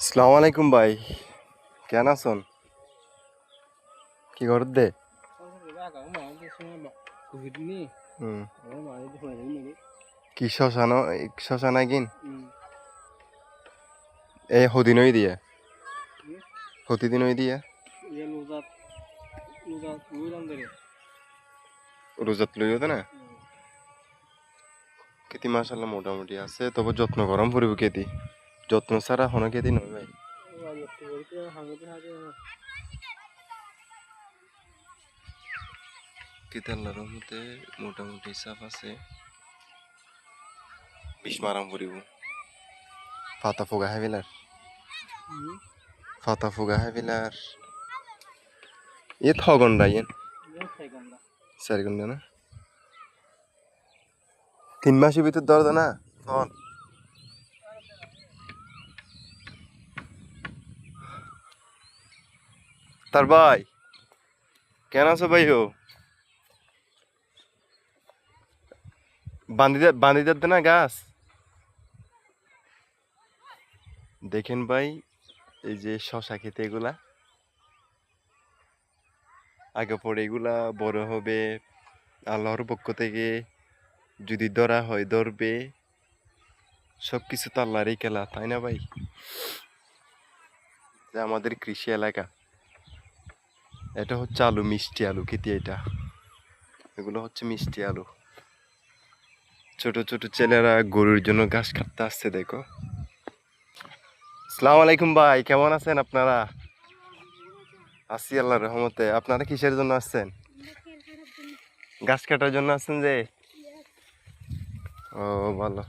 আসসালামু আলাইকুম ভাই, কেন আছেন? কি করত দে? হুম, কি শ্মশান আইগিন? এই হদিনই দিয়ে প্রতিদিনই দিয়ে রোজাত লইও না কেতি মাশাআল্লাহ মোটামুটি আছে, তবে যত্ন গরম পড়িব কেতি যত্ন ছাড়া হন কেতি নয় ভাই। কেতাল্লার রহমতে মোটামুটি সাফ আছে, বিষ মারাম পড়িব। ফাতা ফুগা হাবিলার ফাতা ফুগা হাবিলার এ থগন্ডা ইয়েন 4 ঘন্টা না 3 মাসের ভিতর দরদ না তখন তার ভাই কেন আছো ভাই? ও বান্ধি দে না গাছ দেখেন ভাই, এই যে শশা খেতে এগুলা আগে পরে এগুলা বড় হবে আল্লাহর পক্ষ থেকে, যদি ধরা হয় ধরবে, সবকিছু তো আল্লাহরই খেলা, তাই না ভাই? যে আমাদের কৃষি এলাকা, এটা হচ্ছে আলু, মিষ্টি আলু খেতে, এগুলো হচ্ছে মিষ্টি আলু। ছোট ছোট ছেলেরা গরুর জন্য ঘাস কাটতে আসছে, দেখো। আসসালামু আলাইকুম ভাই, কেমন আছেন আপনারা? আছি আল্লাহর রহমতে। আপনারা কিসের জন্য আসছেন? ঘাস কাটার জন্য আসছেন যে? ও ভালো।